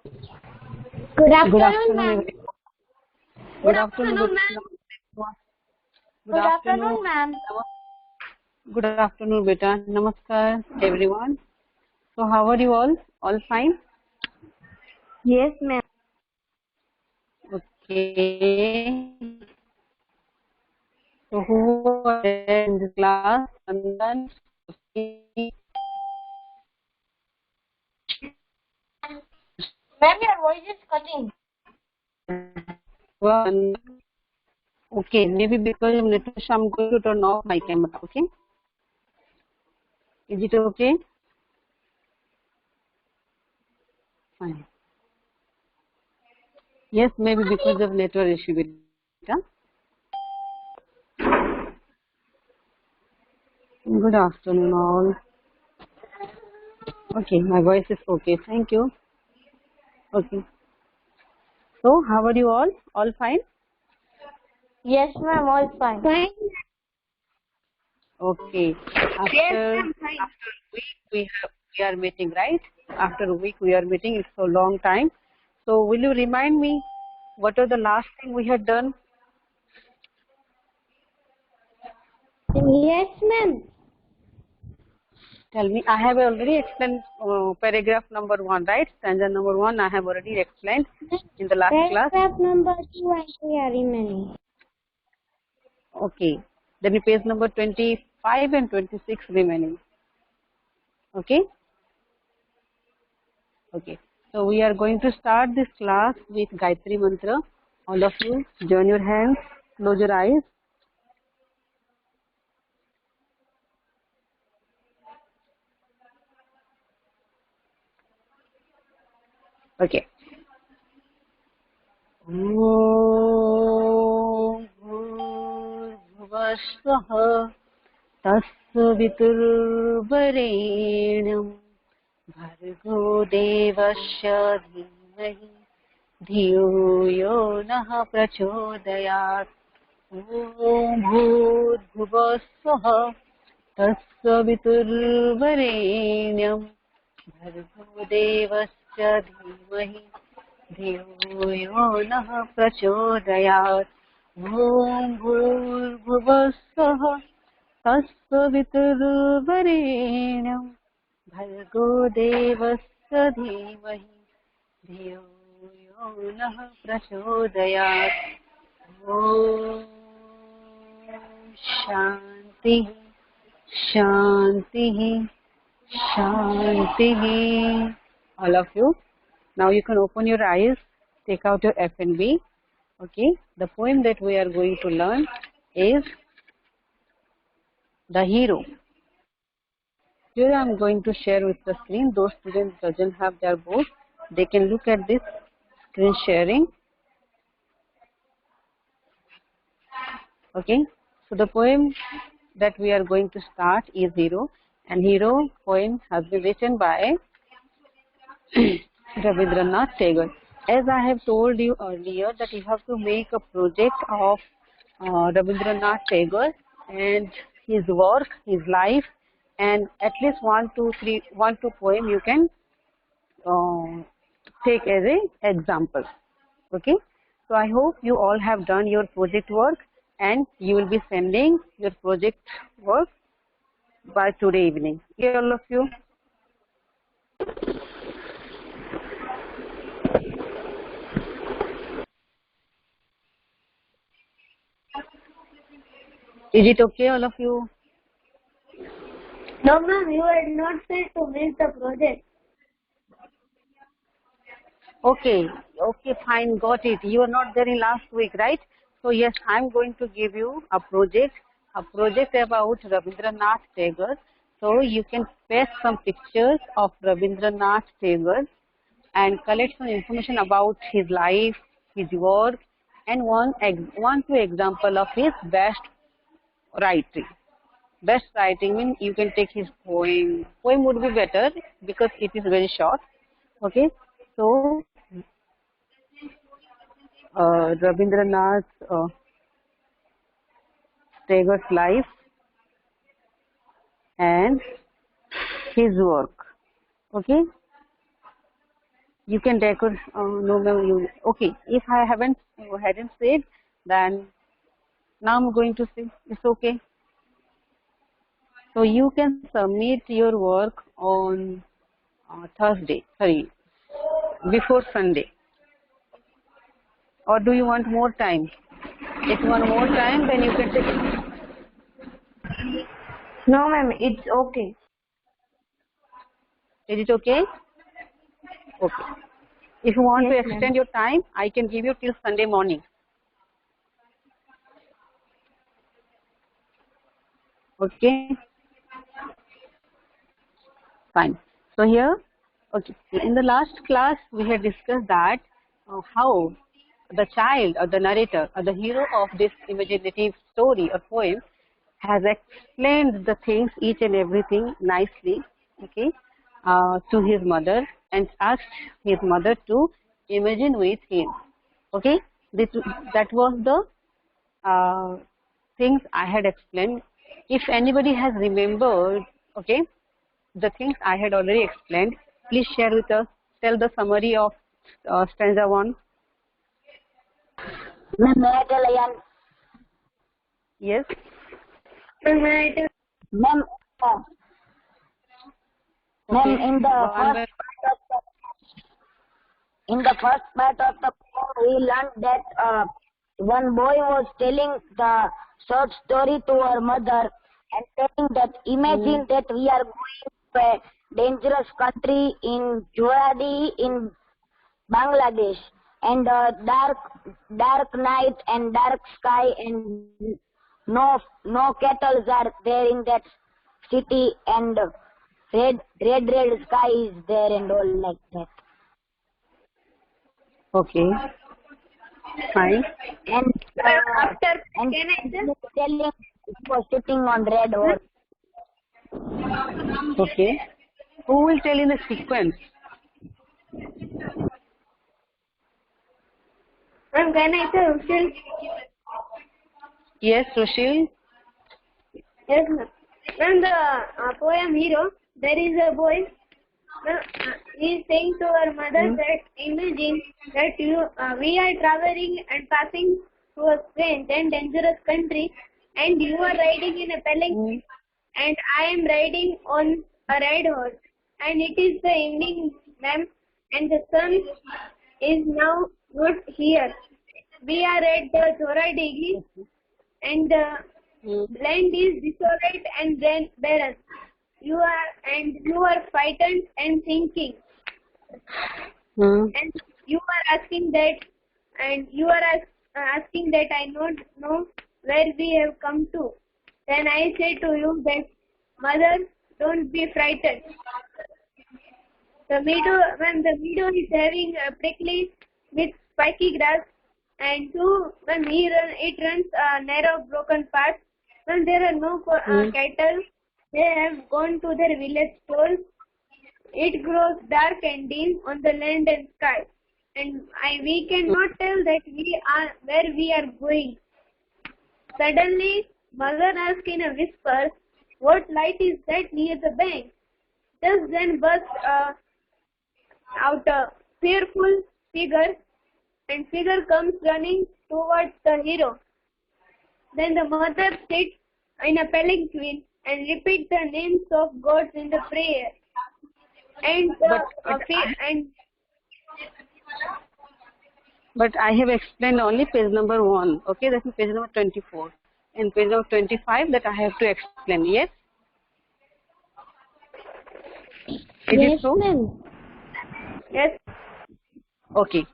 Good Good afternoon, ma'am. afternoon. Good afternoon. Good afternoon, ma'am. Good afternoon, beta. Namaskar, everyone. So, how are you all? All fine? Yes, ma'am. Okay. So, who are there in this class? Nandan, Sophie. Ma'am, your voice is cutting. Okay, maybe because of network, I'm going to turn off my camera. Okay, is it okay? Fine. Yes, maybe because of network issue, beta. Good afternoon, all. Okay, my voice is okay. Thank you. Okay. So, how are you all? All fine? Yes, ma'am. All fine. Fine. Okay. Yes, After ma'am. Fine. a week we are meeting, right? After a week we are meeting. It's a long time. So, will you remind me what are the last thing we had done? Yes, ma'am. Tell me. I have already explained paragraph number 1, right? Stanza number 1. I have already explained in the last class. Paragraph number 2 and 3 are remaining. Okay. Then page number 25 and 26 remaining. Okay. Okay, so we are going to start this class with Gayatri Mantra. All of you, join your hands, close your eyes. Okay. Om Bhuvasvaha Tasviturvarenyam Bhargo Devasya Dhimahi Dhiyo Yo Nah Prachodayat. Om Bhuvasvaha तत्सवितुर्वरेण्यं भर्गो देवस्य धीमहि धियो यो नः प्रचोदयात् ॐ भूर्भुवः स्वः तत्सवितुर्वरेण्यं भर्गो देवस्य धीमहि धियो यो नः प्रचोदयात् ॐ शान्ति Shanti, Shanti. All of you. Now you can open your eyes, take out your FNB. Okay. The poem that we are going to learn is The Hero. Here I am going to share with the screen. Those students doesn't have their board, they can look at this screen sharing. Okay. So the poem that we are going to start is Hero, and Hero poem has been written by Rabindranath Tagore. As I have told you earlier that you have to make a project of Rabindranath Tagore and his work, his life, and at least 1 to 2 poem you can uh, take as a example. Okay. So I hope you all have done your project work and you will be sending your project work by today evening. Okay, all of you. Is it okay, all of you? No, ma'am. You had not said to make the project. Okay, okay, fine, got it. You were not there in last week, right? So yes, I'm going to give you a project about Rabindranath Tagore. So you can paste some pictures of Rabindranath Tagore and collect some information about his life, his work, and one two example of his best writing. Best writing means you can take his poem. Poem would be better because it is very short. Okay, so Rabindranath Tagore's life and his work. Okay. You can record. No, ma'am. You okay? If I hadn't said, then now I'm going to say it's okay. So you can submit your work on Thursday. Sorry, before Sunday. Or do you want more time? If you want more time, then you can take it. No, ma'am, it's okay. Is it okay? Okay. If you want to Yes, extend ma'am. your time, I can give you till Sunday morning. Okay. Fine. So here, okay. In the last class, we had discussed that how the child or the narrator or the hero of this imaginative story or poem has explained the things, each and everything nicely, okay, to his mother and asked his mother to imagine with him. Okay, that was the things I had explained. If anybody has remembered, okay, the things I had already explained, please share with us. Tell the summary of stanza 1. Ma'am, may I tell again? Yes. Ma'am, may I tell? Ma'am, ma'am, Okay. in the first part of the poem, we learned that one boy was telling the short story to her mother and telling that imagine that we are going to a dangerous country in Joradi in Bangladesh, and dark night and dark sky, and no cattle are there in that city, and red sky is there and all like that. Okay. Fine. And after and telling he was sitting on red horse. Okay. Who will tell in the sequence? Ma'am, can I tell Rushil? Yes, Rushil. Yes, ma'am. Ma'am, the poem hero, there is a boy. He is saying to our mother that imagine that we are traveling and passing through a strange and dangerous country, and you are riding in a palanquin, and I am riding on a red horse, and it is the evening, ma'am, and the sun is now not here. We are at the Choradigi, and the land is desolate and barren. You are frightened and thinking, and you are asking that, I don't know where we have come to. Then I say to you that, mother, don't be frightened. The meadow is having a prickly with spiky grass, and when it runs a narrow broken path. When there are no cattle, they have gone to their village stalls. It grows dark and dim on the land and sky, and we cannot tell that we are where we are going. Suddenly, mother asked in a whisper, "What light is that near the bank?" Just then burst out a fearful figure, and figure comes running towards the hero. Then the mother sits in a palanquin and repeats the names of gods in the prayer. But I have explained only page number 1. Okay, that is page number 24. And page number 25 that I have to explain. Yes? Yes, ma'am. Yes. Okay.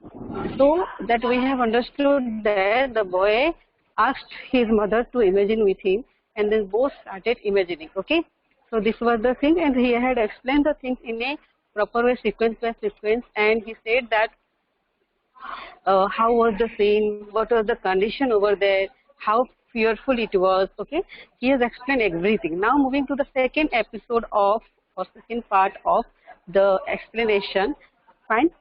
So that we have understood that the boy asked his mother to imagine with him, and then both started imagining. Okay. So this was the thing, and he had explained the things in a proper way, sequence by sequence, and he said that how was the scene, what was the condition over there, how fearful it was. Okay, he has explained everything. Now moving to the second episode of, or second part of the explanation. Fine.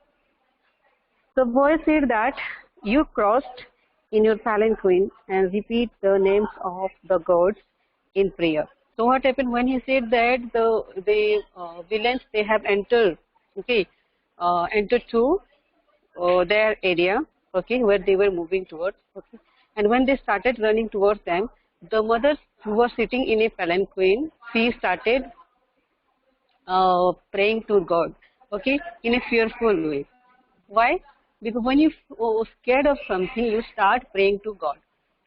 The boy said that you crossed in your palanquin and repeat the names of the gods in prayer. So what happened when he said that the villains, they have entered, okay, entered to their area, okay, where they were moving towards, okay. And when they started running towards them, the mother who was sitting in a palanquin, she started praying to God, okay, in a fearful way. Why? Because when you scared of something, you start praying to God,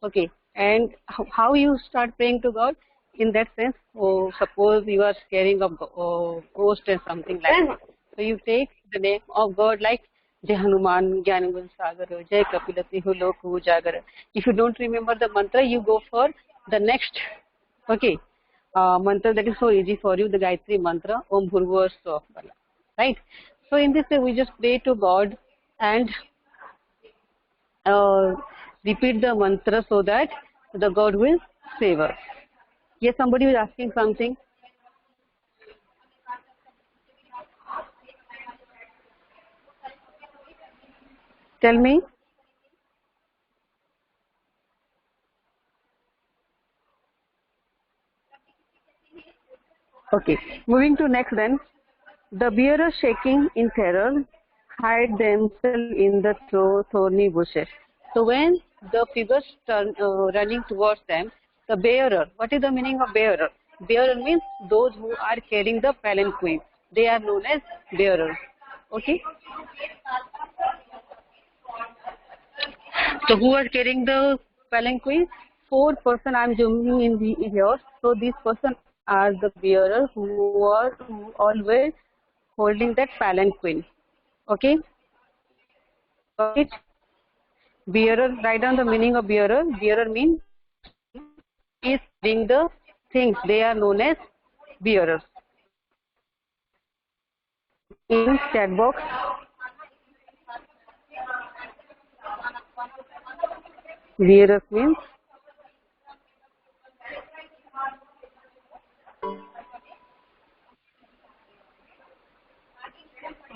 okay. And how you start praying to God? In that sense, suppose you are scaring of ghost or something like that. So you take the name of God, like Jai Hanuman, Jnanagun Sagar, Jai Kapilati Lok Ujagar. If you don't remember the mantra, you go for the next, okay, mantra that is so easy for you, the Gayatri mantra, Om Bhurva Swaha, right? So in this way, we just pray to God and repeat the mantra so that the God will save us. Yes, somebody was asking something. Tell me. Okay, moving to next then. The bearers, shaking in terror, hide themselves in the thorny bushes. So when the figures turn running towards them, the bearer, what is the meaning of bearer? Bearer means those who are carrying the palanquin. They are known as bearers. Okay. So who are carrying the palanquin? 4 person I am zooming in the here. So these person are the bearer who always holding that palanquin. Okay. Got it? Bearer, write down the meaning of bearer. Bearer means is being the things. They are known as bearers. In chat box, bearers means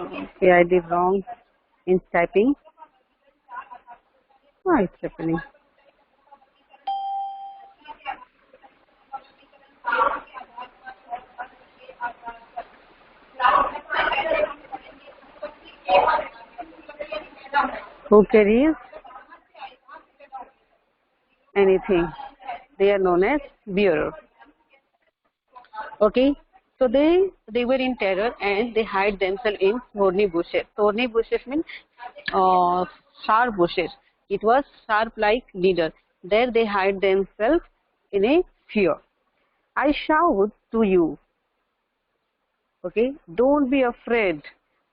okay, I did wrong in typing. Why it's happening? Who carries anything? They are known as bearers. Okay. So they were in terror and they hide themselves in thorny bushes. Thorny bushes means sharp bushes. It was sharp like needle. There they hide themselves in a fear. I shout to you, okay, don't be afraid,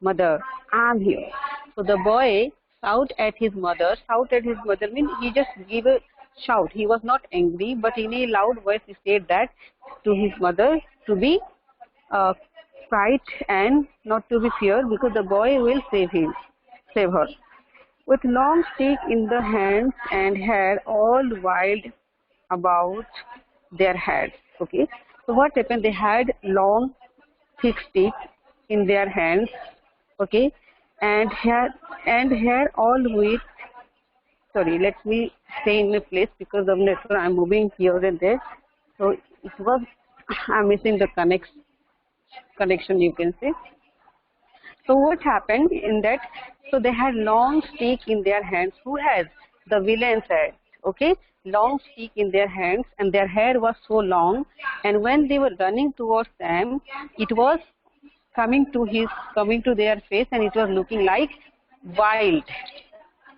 mother, I'm here. So the boy shout at his mother. Shout at his mother means he just gave a shout. He was not angry, but in a loud voice he said that to his mother to be fight and not to be feared, because the boy will save her. With long stick in the hands and hair all wild about their heads. Okay. So what happened? They had long thick stick in their hands. Okay. And hair all with, sorry, let me stay in a place because of network. I'm moving here and there. So it was, I'm missing the connection, you can say. So what happened in that? So they had long stick in their hands. Who has? The villains had. Okay, long stick in their hands, and their hair was so long. And when they were running towards them, it was coming to their face, and it was looking like wild.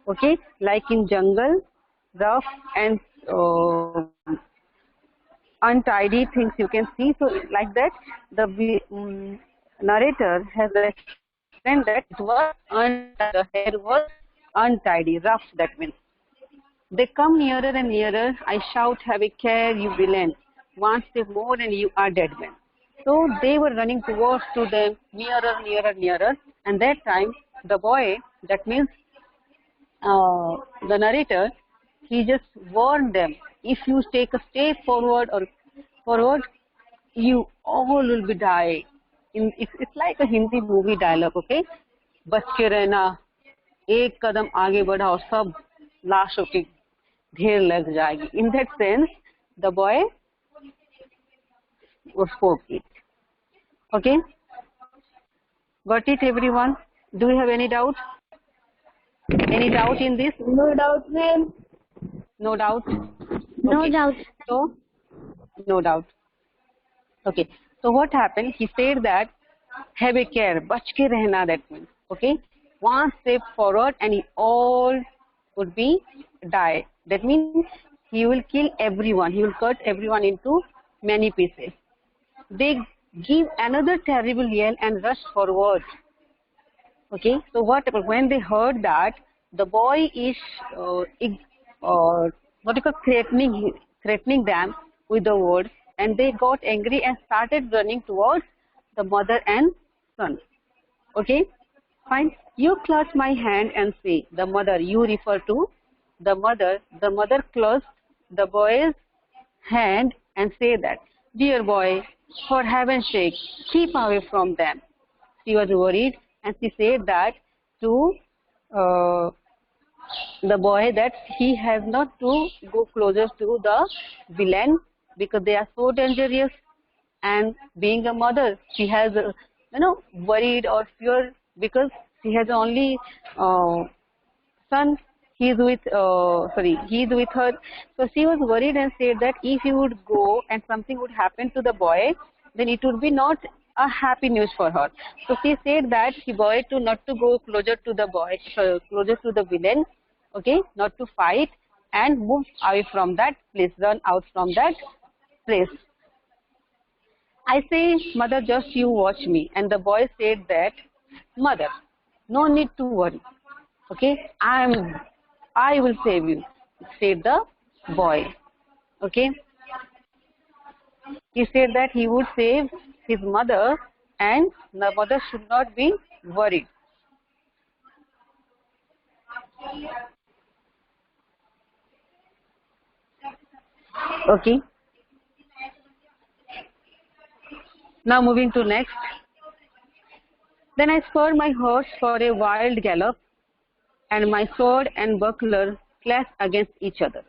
Okay, like in jungle, rough and untidy things you can see. So like that, the narrator has explained that it was the hair was untidy, rough. That means they come nearer and nearer. I shout, have a care, you villain. One step more and you are dead man. So they were running towards to them, nearer, nearer, nearer. And that time the boy, that means the narrator, he just warned them, if you take a step forward, you all will be die. It's like a Hindi movie dialogue, okay? बच के रहना, एक कदम आगे बढ़ाओ, सब लाशों की ढेर लग जाएगी. In that sense, the boy spoke it. Okay? Got it, everyone? Do you have any doubt? Any doubt in this? No doubt, ma'am. No doubt? No Okay. doubt. So, no doubt. Okay. So what happened? He said that have a care, bach ke rehna, that means. Okay. One step forward and he all would be die. That means he will kill everyone. He will cut everyone into many pieces. They give another terrible yell and rush forward. Okay, so when they heard that the boy is what you call threatening them with the words, and they got angry and started running towards the mother and son. Okay, fine. You clutch my hand and say, the mother. You refer to the mother. The mother clutched the boy's hand and say that, dear boy, for heaven's sake, keep away from them. She was worried and she said that to uh, the boy that he has not to go closer to the villain because they are so dangerous, and being a mother she has worried or fear because she has only son. He's with her. So she was worried and said that if he would go and something would happen to the boy, then it would be not a happy news for her. So she said that the boy to not to go closer to the boy, closer to the villain, okay, not to fight and move away from that place, run out from that place. I say, mother, just you watch me. And the boy said that, mother, no need to worry. Okay, I will save you, said the boy. Okay, he said that he would save his mother and the mother should not be worried. Okay, now moving to next. Then I spurred my horse for a wild gallop, and my sword and buckler clashed against each other.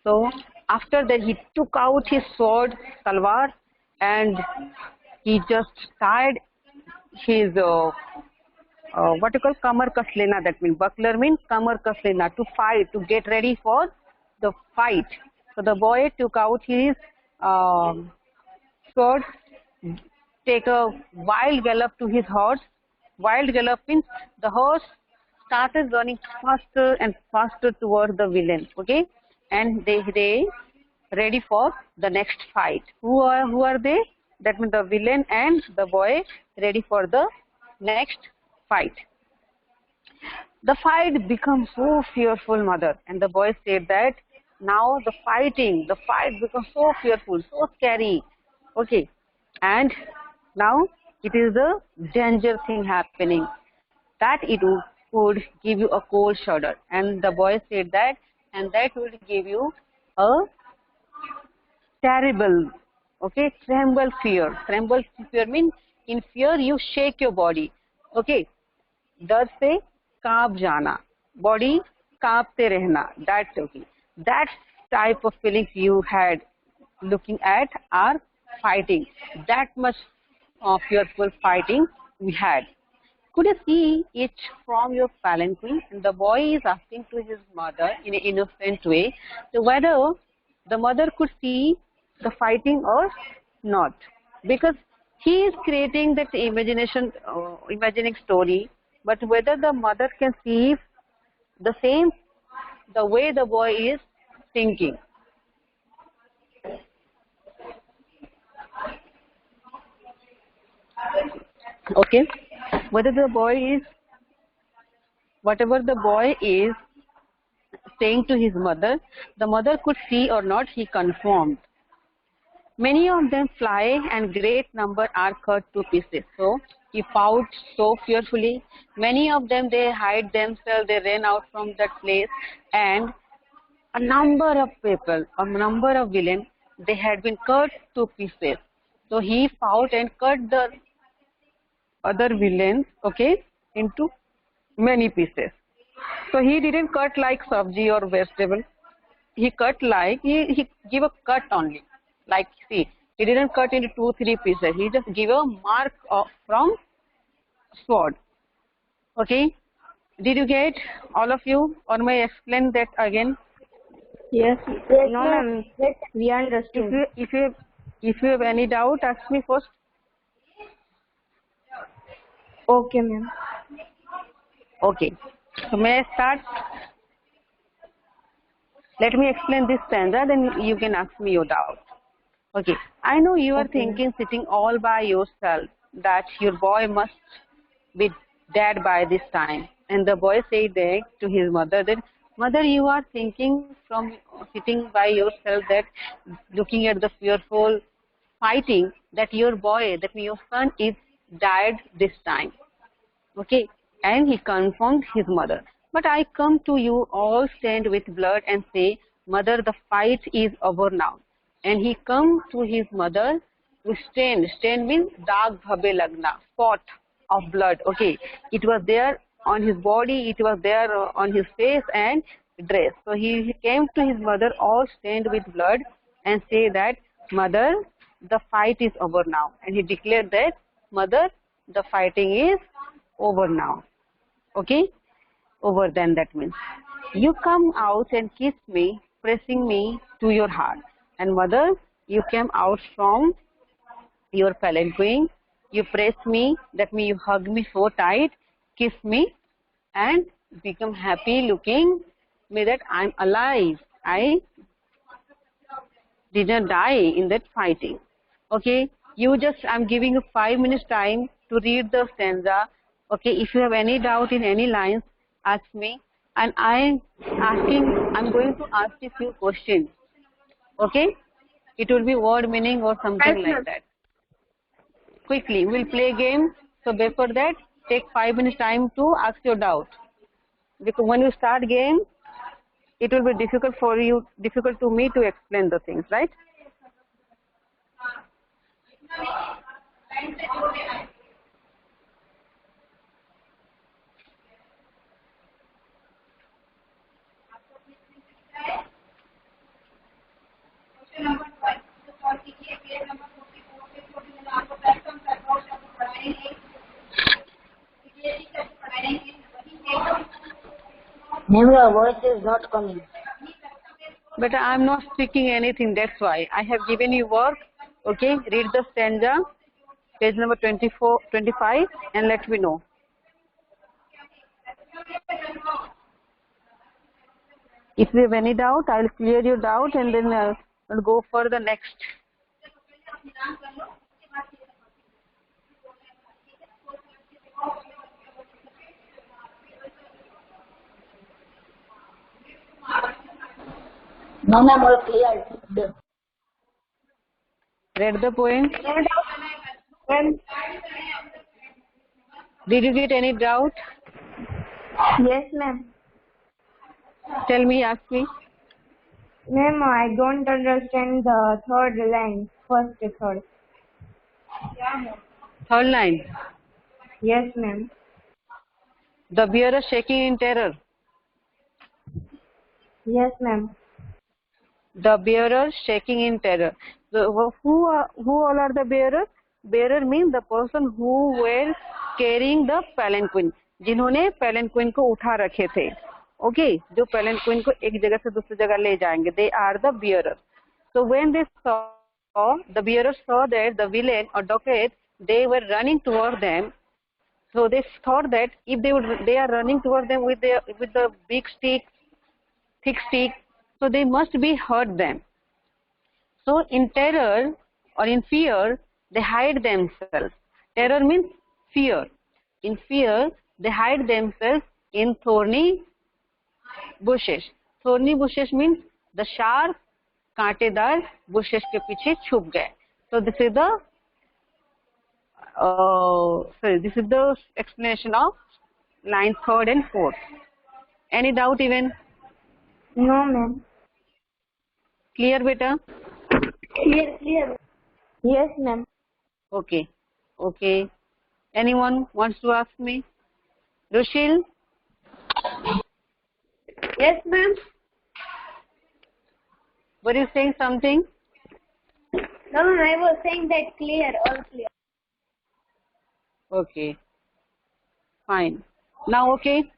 So after that he took out his sword, talwar, and he just tied his what you call kamar kaslena, that means buckler means kamar kaslena, to fight, to get ready for the fight. So the boy took out his sword, take a wild gallop to his horse. Wild gallop means the horse started running faster and faster towards the villain. Okay, and they ready for the next fight. Who are they? That means the villain and the boy ready for the next fight. The fight becomes so fearful, mother. And the boy said that now the fight becomes so fearful, so scary. Okay, and now it is a danger thing happening, that it would give you a cold shudder. And the boy said that, and that would give you a terrible, okay, tremble fear. Tremble fear means in fear you shake your body. Okay, डर से कांप जाना, body कांपते रहना. That's okay. That type of feelings you had looking at our fighting. That much of fearful fighting we had. Could you see it from your palanquin? And the boy is asking to his mother in an innocent way, so whether the mother could see the fighting or not, because he is creating that imagining story, but whether the mother can see the same, the way the boy is thinking. Okay, whether the boy is, whatever the boy is saying to his mother, the mother could see or not, he confirmed. Many of them fly and great number are cut to pieces. So he fought so fearfully. Many of them, they hide themselves, they ran out from that place, and a number of people, a number of villains, they had been cut to pieces. So he fought and cut the other villains, okay, into many pieces. So he didn't cut like sabji or vegetable. He cut like, he give a cut only. Like, see, he didn't cut into 2-3 pieces. He just give a mark from sword. Okay. Did you get all of you, or may I explain that again? Yes. Yes, No, ma'am. ma'am. Yes. We understood. If you have any doubt, ask me first. Okay, ma'am. Okay. So may I start? Let me explain this stanza, then you can ask me your doubt. Okay. I know you are Okay. thinking, sitting all by yourself, that your boy must be dead by this time. And the boy said that to his mother that, Mother, you are thinking from sitting by yourself, that looking at the fearful fighting, that your boy, that your son is died this time. Okay. And he confirmed his mother. But I come to you all stained with blood and say, Mother, the fight is over now. And he come to his mother to stained. Stained means dark bhabe lagna, spot of blood. Okay. It was there on his body, it was there on his face and dress. So he came to his mother all stained with blood and say that, Mother, the fight is over now. And he declared that, Mother, the fighting is over now. Okay? Over then, that means. You come out and kiss me, pressing me to your heart. And mother, you came out from your palanquin. You press me, that means you hug me so tight, kiss me, and become happy looking me that I'm alive. I didn't die in that fighting. Okay, I'm giving you 5 minutes time to read the stanza. Okay, if you have any doubt in any lines, ask me. And I'm going to ask you few questions. Okay, it will be word meaning or something Yes, like ma'am. that. Quickly, we'll play a game. So before that, take 5 minutes time to ask your doubt. Because when you start game, it will be difficult to me to explain the things, right? Ma'am, your voice is not coming. But I am not speaking anything, that's why. I have given you work, okay? Read the stanza, page number 24, 25, and let me know. If you have any doubt, I will clear your doubt and then I'll go for the next. No, ma'am, all clear. Read the poem. No doubt. Ma'am. Did you get any doubt? Yes, ma'am. Tell me, ask me. Ma'am, I don't understand the third line. First third. Third line. Yes, ma'am. The bearer shaking in terror. Yes, ma'am. The bearer shaking in terror. So, who all are the bearers? Bearer means the person who were carrying the palanquin. जिन्होंने palanquin को उठा रखे थे. Okay, जो palanquin को एक जगह से दूसरी जगह ले जाएंगे. They are the bearers. So when they saw, the bearers saw that the villain or dacoit, they were running toward them. So they thought that if they are running toward them with the big stick, thick stick, so they must be hurt them. So in terror or in fear, they hide themselves. Terror means fear. In fear, they hide themselves in thorny bushes. Thorny bushes means the sharp, कांटेदार bushes के पीछे छुप गए. So this is the explanation of line 3rd and 4th. Any doubt even? No, ma'am. Clear, beta? Clear. Yes, ma'am. Okay. Okay. Anyone wants to ask me? Rushil? Yes, ma'am. Were you saying something? No, ma'am, I was saying that clear, all clear. Okay. Fine. Now, okay.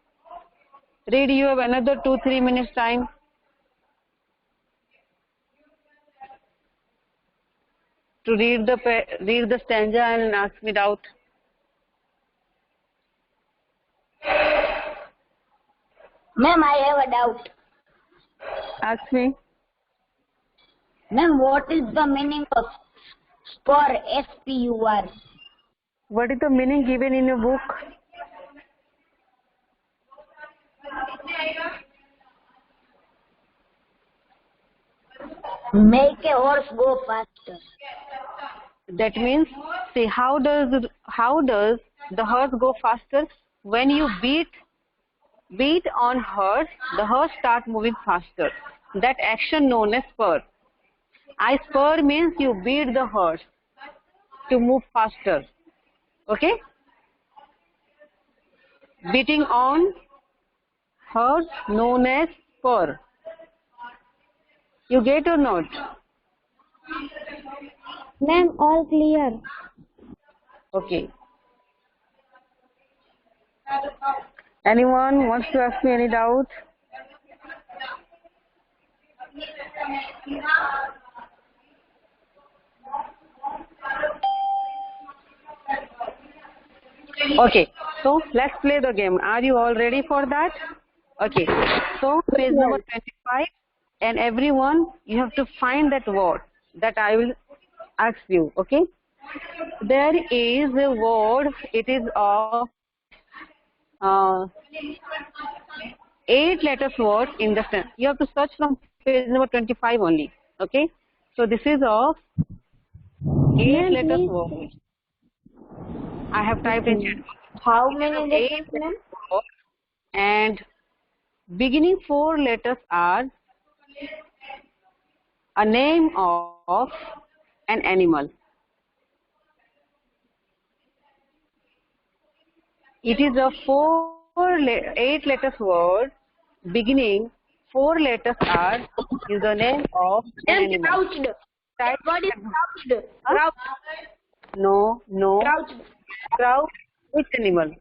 Read, you have another 2-3 minutes time. To read the stanza and ask me doubt. Ma'am, I have a doubt. Ask me. Ma'am, what is the meaning of spur? S-P-U-R. What is the meaning given in your book? Make a horse go faster. That means, see, how does the horse go faster? When you beat on horse, the horse start moving faster. That action known as spur. I spur means you beat the horse to move faster. Okay? Beating on horse known as spur. You get or not? Ma'am, all clear. Okay. Anyone wants to ask me any doubt? Okay, so let's play the game. Are you all ready for that? Okay, so page number 25, and everyone, you have to find that word that I will ask you. Okay, there is a word, it is of 8 letters word in the sentence. You have to search from page number 25 only. Okay, so this is of 8 letters word. I have typed in chat. How many letters, ma'am? And beginning 4 letters are a name of an animal. It is a 8 letters word. Beginning 4 letters are is the name of an animal. Crouched. Type What is crouched? Huh? Crouched. No. Crouched. Crow. Which animal?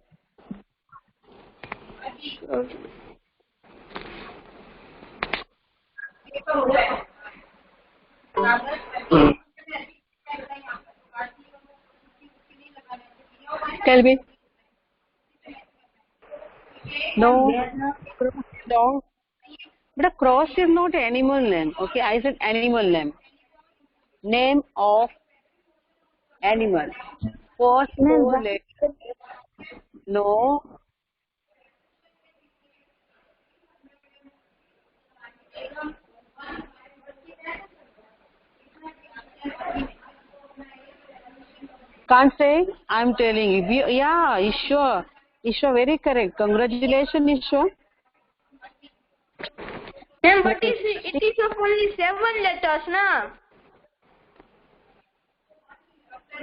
Tell me. No. Dog. But a cross is not animal name. Okay, I said animal name. Name of animal. First 4 letters. No. Can't say. I'm telling you. Yeah, Ishwa. Ishwa, very correct. Congratulations, Ishwa. Ma'am, but it is of only 7 letters, na?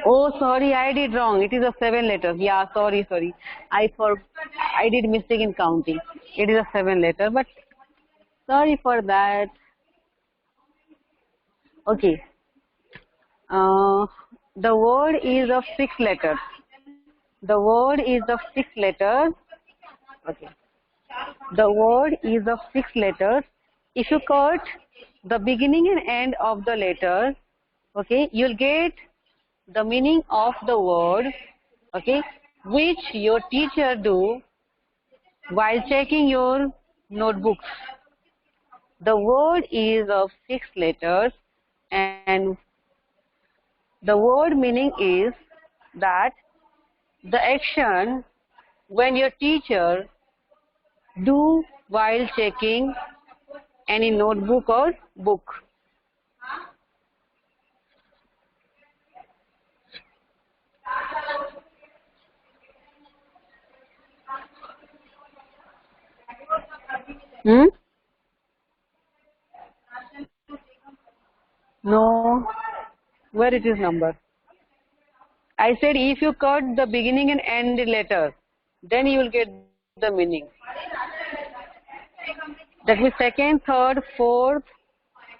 Oh, sorry, I did wrong. It is a 7 letters. Yeah, sorry. I did mistake in counting. It is a 7 letter, but sorry for that. Okay. The word is of 6 letters. The word is of 6 letters. Okay. The word is of 6 letters. If you cut the beginning and end of the letter, okay, you'll get the meaning of the word, okay, which your teacher do while checking your notebooks. The word is of 6 letters, and the word meaning is that the action when your teacher do while checking any notebook or book. No. Where it is number? I said if you cut the beginning and end letter, then you will get the meaning. That means second, third, fourth,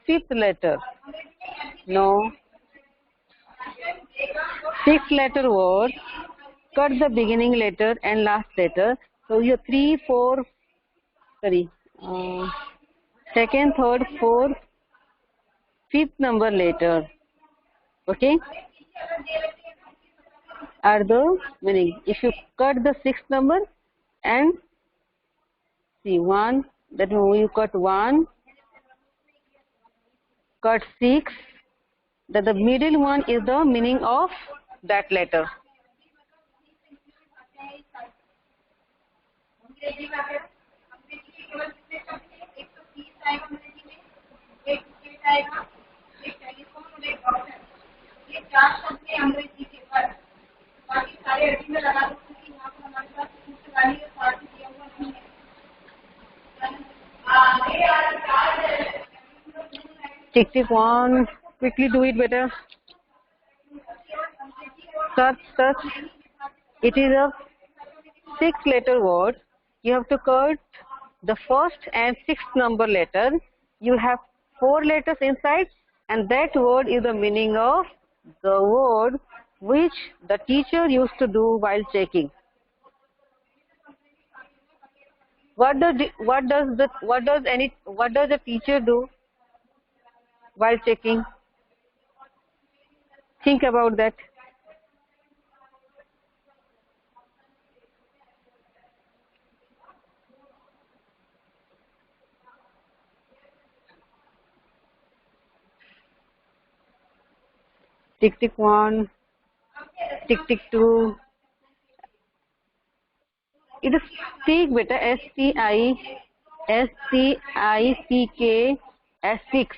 fifth letter. No. 6 letter word, cut the beginning letter and last letter. So your 3, 4, second, third, fourth, fifth number letter, okay, are the meaning. If you cut the sixth number and see 1, that means you cut 1, cut 6, that the middle one is the meaning of that letter. Tick tick one, quickly do it better. Search. It is a 6-letter word. You have to cut the first and 6th number letter. You have 4 letters inside, and that word is the meaning of the word which the teacher used to do while checking. What does the teacher do while checking? Think about that. Tick tick 1, tick tick 2. It is stick beta, STICK as 6.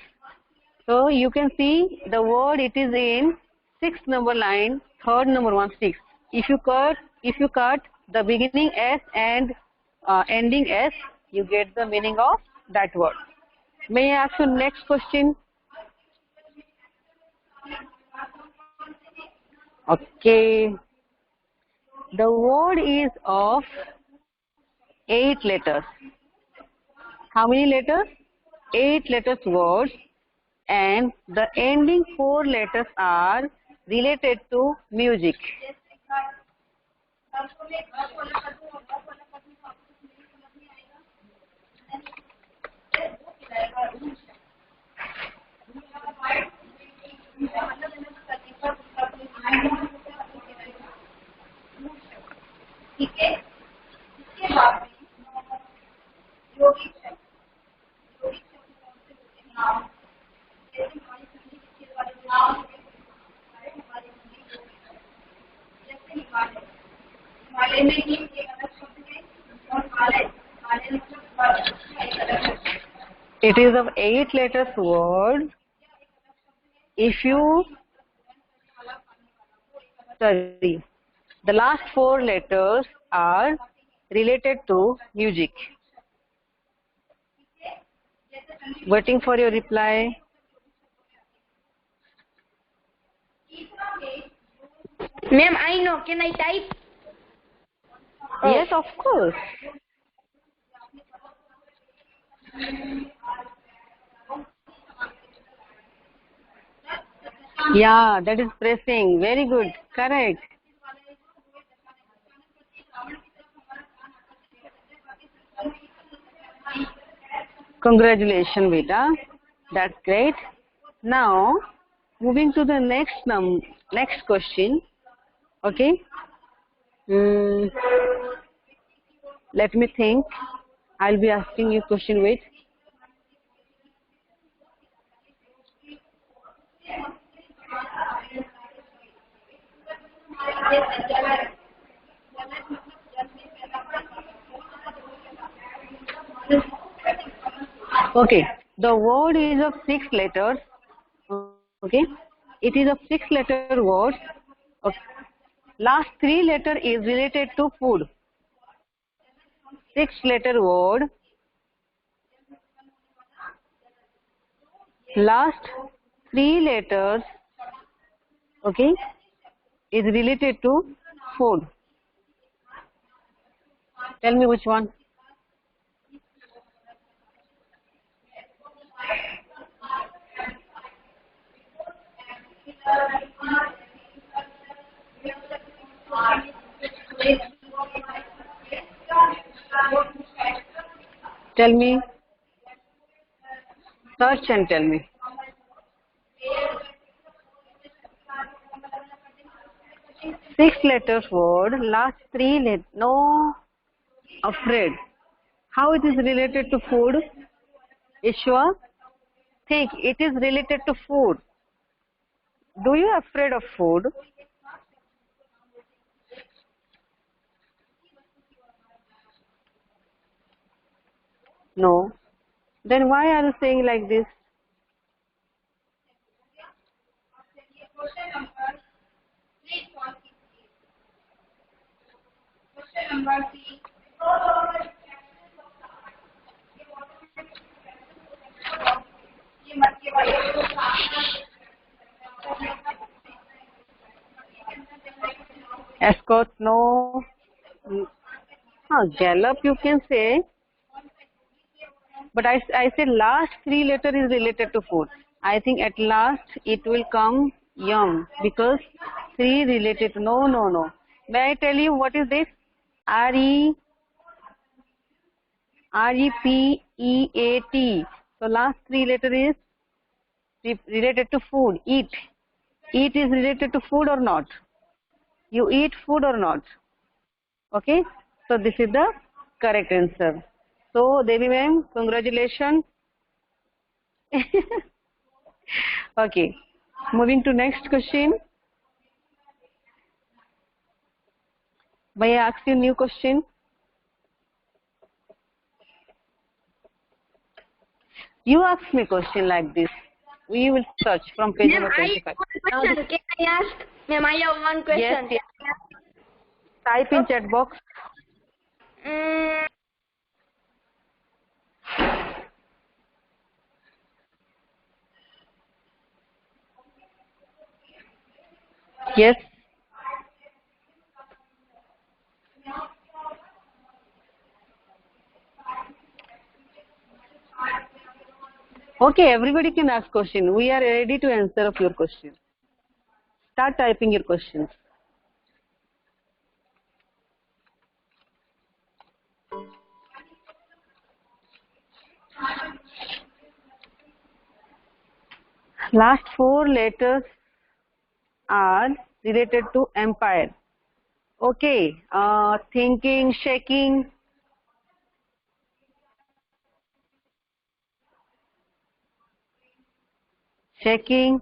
So you can see the word, it is in 6th number line, 3rd number 1, 6. If you cut the beginning S and ending S, you get the meaning of that word. May I ask you next question? Okay. The word is of 8 letters. How many letters? 8 letters words, and the ending 4 letters are related to music. It is of 8 letters word. If you the last 4 letters are related to music. Waiting for your reply. Ma'am, I know. Can I type? Yes, of course. Yeah, that is pressing. Very good. Correct. Congratulations, beta. That's great. Now, moving to the next question. Okay. Let me think. I'll be asking you question. Wait. Okay, the word is of 6 letters. Okay, it is of 6-letter word. Okay. Last 3 letter is related to food. 6-letter word. Last 3 letters, okay, is related to food. Tell me which one. Tell me. Search and tell me. Six letters word, last three letters. No, afraid. How it is related to food? Ishwa, think it is related to food. Do you afraid of food? No. Then why are you saying like this? Escort, no. Gallop you can say. But I say last three letter is related to food. I think at last it will come yum because three related. No. May I tell you what is this? R-E-P-E-A-T. So last three letter is related to food. Eat. Eat is related to food or not? You eat food or not? Okay. So this is the correct answer. So Devi ma'am, congratulations. Okay. Moving to next question. May I ask you a new question? You ask me a question like this. We will search from page number 25. Question. Can I ask? Ma'am, I have one question. Yes. Type in chat box. Yes. Okay, everybody can ask question. We are ready to answer of your question. Start typing your questions. Last four letters are related to empire. Okay, thinking, shaking. Shaking.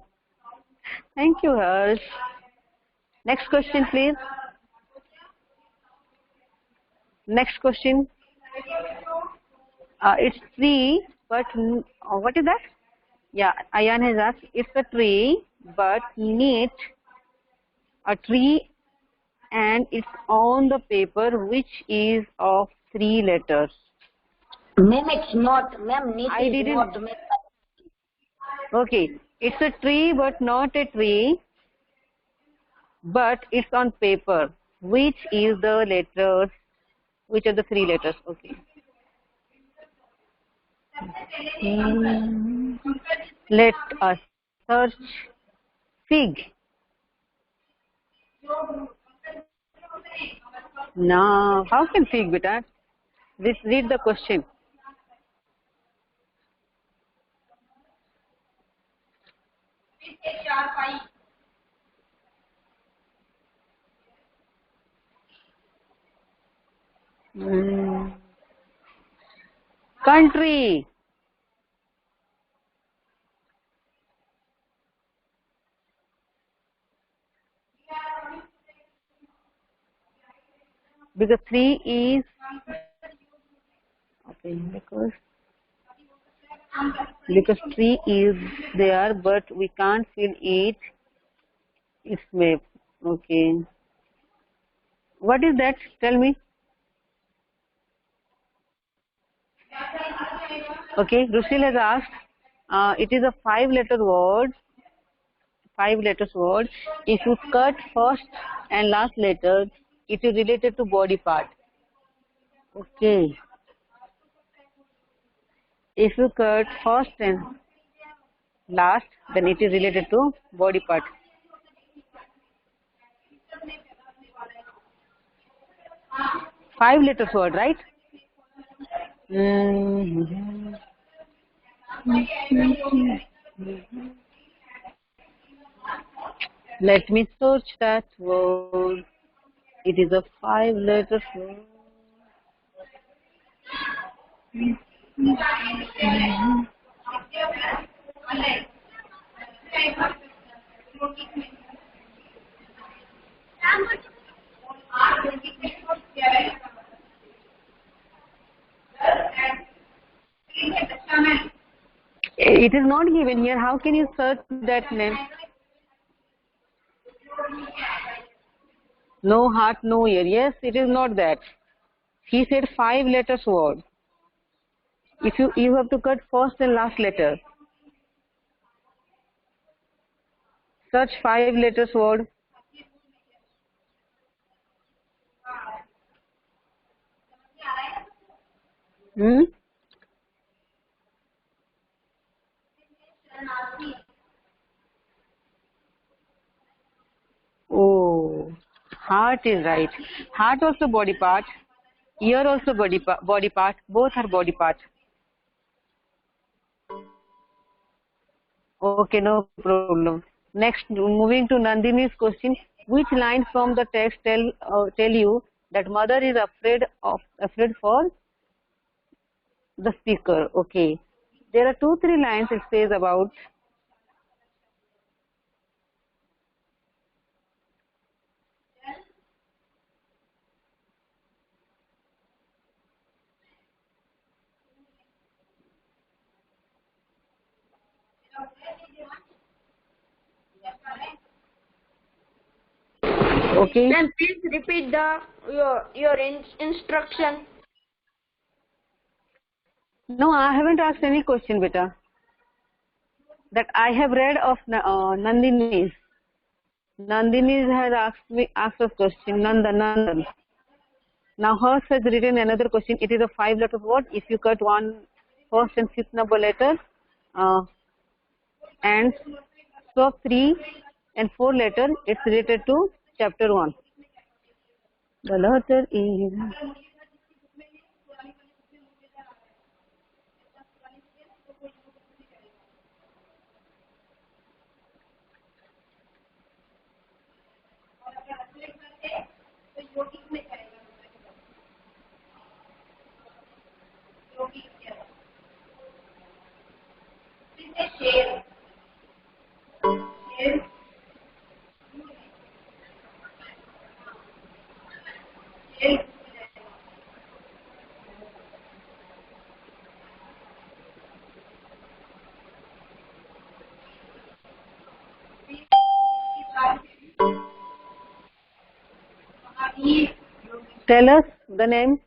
Thank you, Harsh. Next question, please. Next question. It's tree, but what is that? Yeah, Ayan has asked. It's a tree, but neat. A tree, and it's on the paper, which is of three letters. Ma'am, it's not. Ma'am, neat I is didn't. not. Okay, it's a tree, but not a tree. But it's on paper. Which is the letters? Which are the three letters? Okay. Let us search fig. No, how can fig be that? Let's read the question. Country. Because 3 is okay, because 3 is there, but we can't fill it. It's map. Okay. What is that? Tell me. Okay, Rushil has asked. It is a 5-letter word. 5 letters word. If you cut first and last letter, it is related to body part. Okay. If you cut first and last, then it is related to body part. Five letters word, right? Mhm. Let me search that word. It is a 5-letter word. It is not given here. How can you search that name? No heart, no ear. Yes, it is not that. He said 5 letters word. If you have to cut first and last letter. Search 5 letters word. Hmm? Oh, heart is right. Heart also body part. Ear also body part. Both are body part. Okay, no problem. Next, moving to Nandini's question. Which line from the text tell you that mother is afraid for the speaker? Okay. There are 2-3 lines it says about. Okay. Ma'am, please repeat your instruction. No, I haven't asked any question, beta. That I have read of Nandini's. Nandini has asked us question. Nandan. Now hers has written another question. It is a 5-letter word. If you cut one first and fifth number letter and swap 3 and 4 letter, it's related to chapter 1. The letter is. Tell us the name.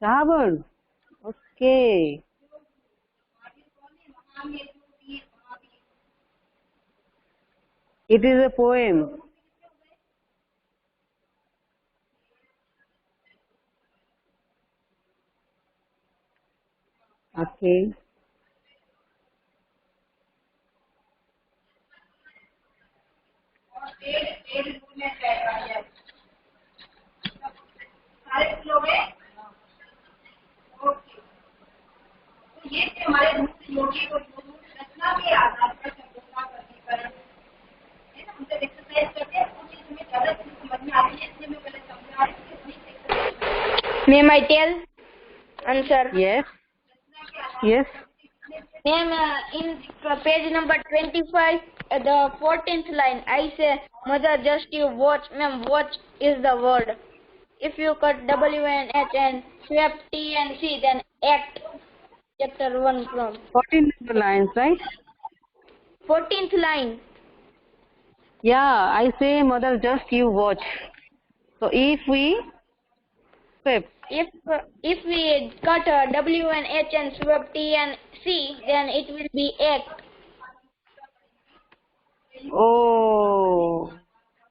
Ravan. Okay. It is a poem. Okay. May I tell answer? Yes. Yes. Ma'am, in page number 25, the 14th line, I say, mother, just you watch. Ma'am, watch is the word. If you cut W and H and swap T and C, then act. Chapter 1 from 14 lines, right? 14th line. Yeah, I say, mother, just you watch. So if we swap. If we cut W and H and swap T and C, then it will be act. Oh,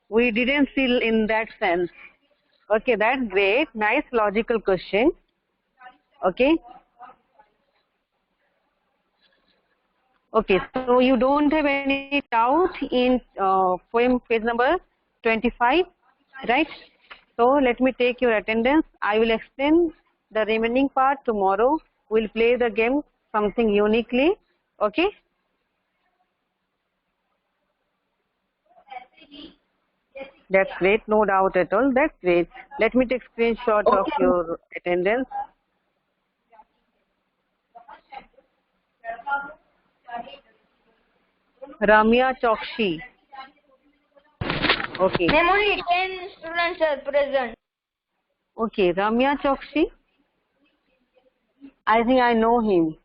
we didn't see in that sense. Okay, that's great. Nice logical question. Okay. Okay, so you don't have any doubt in poem page number 25, right? So let me take your attendance. I will explain The remaining part tomorrow we'll play the game something uniquely. Okay. That's great, no doubt at all. That's great. Let me take screenshot of your attendance. Ramya Chokshi. Okay. Ma'am, only 10 students are present. Okay, Ramya Chokshi. I think I know him.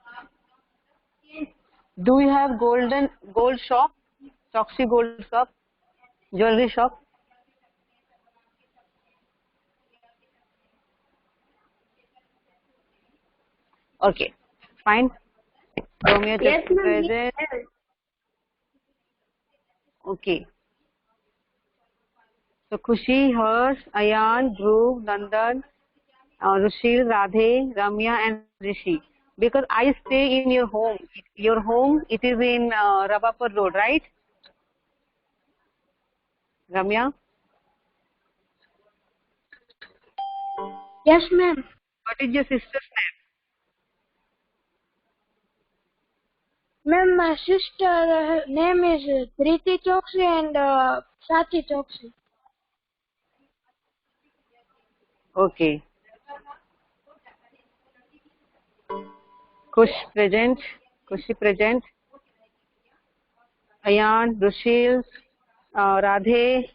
Do you have gold shop? Chokshi gold shop? Jewelry shop? Okay, fine. Ramya Yes, Chokshi ma'am. present. Yes. Okay. So Khushi, Harsh, Ayan, Dhruv, Nandan, Rushil, Radhe, Ramya and Rishi. Because I stay in your home. Your home, it is in Rabapur Road, right? Ramya? Yes, ma'am. What is your sister's Ma'am, my sister name is Dhriti Chokshi and Sati Chokshi. name? Okay. Kush present. Kushi present. Ayan, Rushil, Radhe,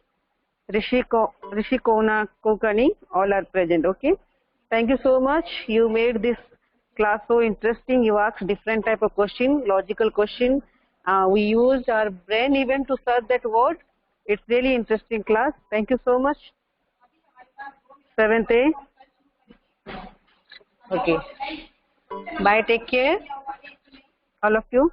Rishi Kokani, all are present. Okay. Thank you so much. You made this class so interesting. You asked different type of question, logical question. We used our brain even to search that word. It's really interesting class. Thank you so much. 7th A. Okay. Bye. Take care. All of you.